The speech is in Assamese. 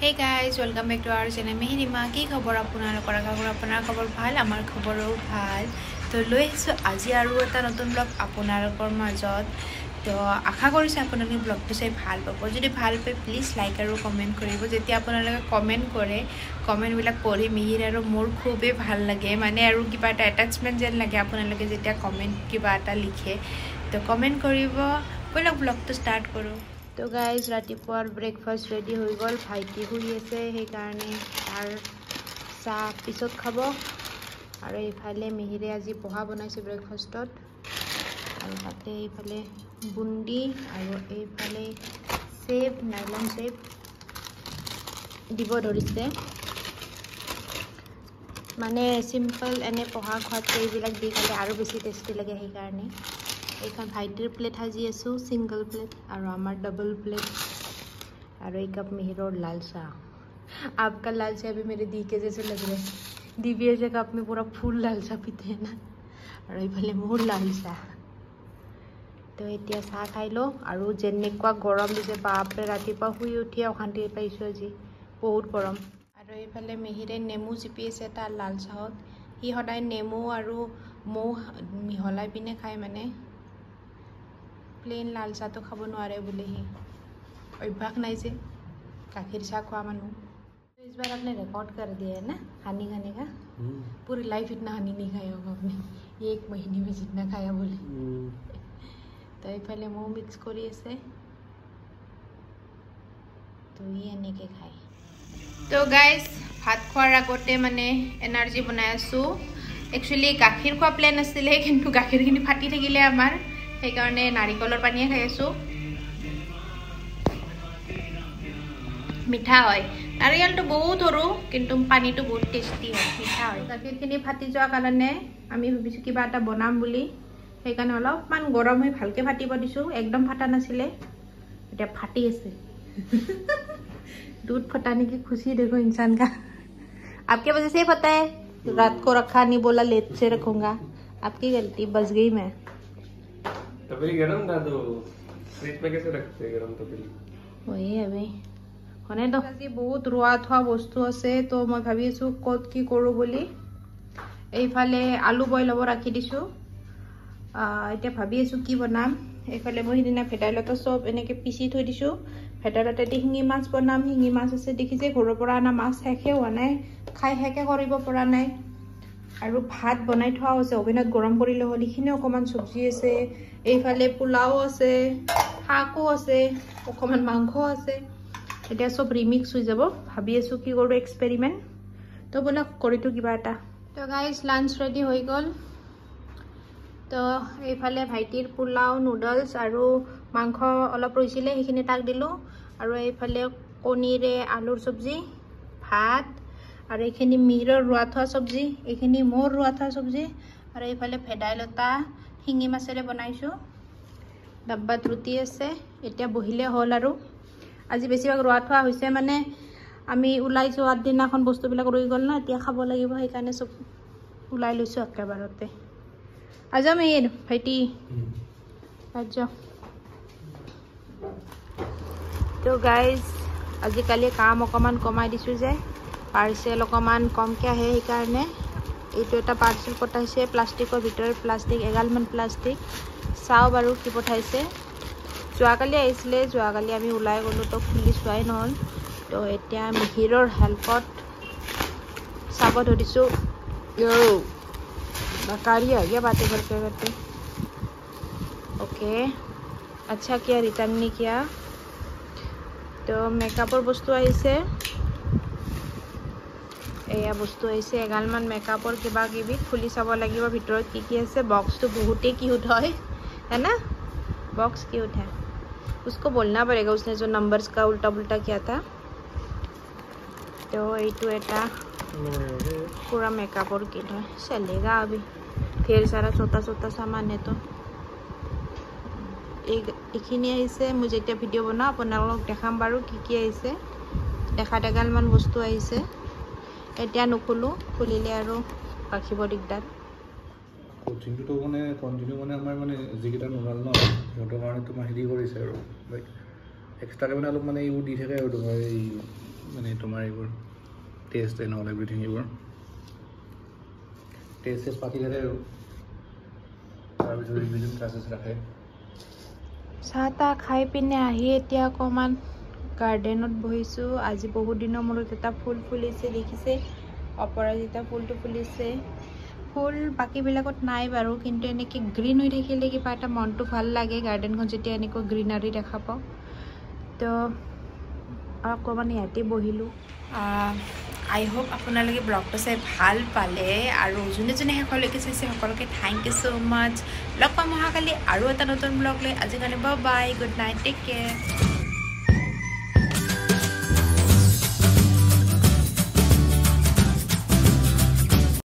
Hey guys, welcome back to our channel. Mehima ki khabar আপোনালোকৰ আপোনাৰ খবৰ ভাল আমাৰ খবৰো ভাল তো লৈ আহিছো আজি আৰু এটা নতুন ব্লগ আপোনালোকৰ মাজত তো আশা কৰিছো আপোনালোকে ব্লগটো চাই ভাল পাব যদি ভাল পায় প্লিজ লাইক আৰু কমেন্ট কৰিব যেতিয়া আপোনালোকে কমেন্ট কৰে কমেন্ট বিলাক পঢ়ি মিহিৰ আৰু মোৰ খুবেই ভাল লাগে মানে আৰু কিবা এটা অ্যাটাচমেন্ট যেন লাগে আপোনালোকে যেতিয়া কমেন্ট কিবা এটা লিখে তো কমেন্ট কৰিব ব্লগটো ষ্টাৰ্ট কৰো तो गाइज रातिपुৱাৰ ব্ৰেকফাষ্ট ৰেডি হৈ গ'ল ভাইটি শুই আছে সেই কাৰণে তাৰ চাহ পিছত খাব আৰু এইফালে মিহিৰে আজি পোহা বনাইছে ব্ৰেকফাষ্টত আৰু তাতে এইফালে বুন্দি আৰু এইফালে সেব নাইলন সেব দিব ধৰিছে মানে সিম্পল এনে পোহা খোৱাতকৈ এইবিলাক দি খালে আৰু বেছি টেষ্টি লাগে সেই কাৰণে एक भाईटर प्लेट हाजी आसो सिंगल प्लेट और हमार डबल प्लेट और एक कप मिहिर और लाल चाह आपका लाल चाह भी मेरे दी के जैसे लग रहा है दिव्य जगह कप में पूरा फुल लाल चाह पीते हैं ना और ये मोर लाल चाह तो इतना चाह खाई लो और जेनेकुआ गरम दिसे बापरे रातिपुवा शुई उठिए अशांति पाइছো আজি बहुत गरम और ये मिहिरे नेमु चिपि আছে तार लाल चाहत हि सदाय नेमु और मौ मिहलाई पिने खाय माने प्लेन लाल चाह तो खाब नारे बोले ही अभ्यास नहीं से गाखिर चाह खुआ मानू तो इस बार आपने रिकॉर्ड कर दिया है ना हानि खाने का पूरी लाइफ इतना हानि नहीं खाया होगा आपने एक महीने में जितना खाया बोले तो ये मो मिक्स करी से तो ये एने के खाए तो गाइस भात खुआर आगते माने एनार्जी बनाई आसो एक्चुअली गाखिर खुआ प्लेन आছিলে किन्तु गाखिरखिनि फाटी থাকিলে আমাৰ সেই কাৰণে নাৰিকলৰ পানীয়ে খাই আছো মিঠা হয় নাৰিকলটো বহুত সৰু কিন্তু পানীটো বহুত টেস্টি হয় মিঠা হয় গাখীৰখিনি ফাটি যোৱা কাৰণে আমি ভাবিছো কিবা এটা বনাম বুলি সেই কাৰণে অলপমান গৰম হৈ ভালকে ফাটিব দিছো একদম ফাটা নাছিলে এটা ফাটি আছে दूध फटाने की खुशी देखो इंसान का आपके वजह से फटा है रात को रखा नहीं बोला लेट से रखूंगा आपकी गलती बच गई मैं तपेली गरम था तो फ्रिज में कैसे रखते हैं गरम तपेली वही अभी होने दो আজি बहुत रोआ थोआ বস্তু আছে তো মই ভাবি আছো কত কি কৰো বলি এইফালে আলু বইল হ'ব ৰাখি দিছো এটা ভাবি আছো কি বনাম এইফালে মই হিদিনা ভেদাইলতা সব এনেকে পিছি থৈ দিছো ভেদাইলতা দি হিঙি মাছ বনাম হিঙি মাছ আছে দেখিছে ঘৰৰ পৰা আনা মাছ শেষে হোৱা নাই খাই শেষে কৰিব পৰা নাই আৰু ভাত বনাই থোৱা আছে ওভেনত গৰম কৰিলে হ'ল ইখিনি অকমান সবজি আছে এইফালে পোলাও আছে শাকো আছে অকমান মাংস আছে এটা সব ৰিমিক্স হৈ যাব ভাবি আছো কি কৰো এক্সপেৰিমেন্ট তো বলা কৰিটো কিবা এটা তো গাইস লাঞ্চ ৰেডি হৈ গল তো এইফালে ভাইটিৰ পোলাও নুডলছ আৰু মাংস অলপ ৰৈছিলে সেইখিনি তাক দিলো আৰু এইফালে কণীৰে আলুৰ সবজি ভাত और ये मीरर रुआ थोआ सब्जी ये मोर रुआ थोआ सब्जी और ये भेदाइलता हिंगी माछेरे बनाइছো डब्बात रुटी আছে এতিয়া বহিলে হল আৰু আজি বেছিভাগ रुआ थोआ হৈছে মানে আমি উলাই যোৱাৰ দিনাখন বস্তুবিলাক ৰৈ গল না এতিয়া খাব লাগিব সেই কাৰণে সব উলাই লৈছো একেবাৰতে আজা মেৰ ভাইটি আজা তো গাইস আজি কালি কাম অকমান কমাই দিছো যে पार्सेल অকমান কমকে আহে এই কাৰণে এইটো এটা পাৰ্সেল পঠাইছে প্লাষ্টিকৰ ভিতৰত প্লাষ্টিক এগালমান প্লাষ্টিক চাও বাৰু কি পঠাইছে যোৱাকালি আহিছিলে যোৱাকালি আমি উলাই গলো তো খুলি চোৱাই নহল তো এতিয়া মিহিৰৰ হেল্পত চাব ধৰিছো यो बकारी आ गया बातें करते करते ओके अच्छा किया रिटर्न नहीं किया तो मेकअपर बस्तु আহিছে एया बस्तु ऐसे एगालमान मेकअपर किबा किबि खुली चाब लागिब भितरत की आछे बॉक्स तो बहुते क्यूट है ना बॉक्स क्यूट है उसको बोलना पड़ेगा उसने जो नंबर्स का उल्टा पुल्टा किया था तो एटू एटा पूरा मेकअपर किट है चलेगा अभी ढेर सारा छोटा छोटा सामान है तो এইখিনি আহিছে मुझे এতিয়া ভিডিও বনা আপোনালোকক দেখাম বাৰু কি আহিছে দেখা এগালমান বস্তু আহিছে এতিয়া নখুলো খুলিলে আৰু ৰাখিব দিগদাৰ কোচিংটো তো মানে কন্টিনিউ মানে আমাৰ মানে যিকেইটা নোলাল ন সিহঁতৰ কাৰণে তোমাৰ হেৰি কৰিছে আৰু লাইক এক্সট্ৰাকে মানে অলপ মানে ইউ দি থাকে আৰু তোমাৰ এই মানে তোমাৰ এইবোৰ টেষ্ট এণ্ড অল এভৰিথিং এইবোৰ টেষ্ট পাতি থাকে আৰু তাৰপিছত ৰিভিজন ক্লাছেছ ৰাখে চাহ তাহ খাই পিনে আহি এতিয়া অকণমান গাৰ্ডেনত বহিছোঁ আজি বহুত দিনৰ মূৰত এটা ফুল ফুলিছে দেখিছে অপৰাজিতা ফুলটো ফুলিছে ফুল বাকীবিলাকত নাই বাৰু কিন্তু এনেকৈ গ্ৰীণ হৈ থাকিলে কিবা এটা মনটো ভাল লাগে গাৰ্ডেনখন যেতিয়া এনেকৈ গ্ৰীনাৰী দেখা পাওঁ তো অকণমান ইয়াতে বহিলোঁ আই হোপ আপোনালোকে ব্লগটো চাই ভাল পালে আৰু যোনে যোনে শেষলৈকে চাইছে সকলোকে থেংক ইউ ছ' মাছ লগ পাম অহাকালি আৰু এটা নতুন ব্লগ লৈ আজিৰ কাৰণে bye bye good night take care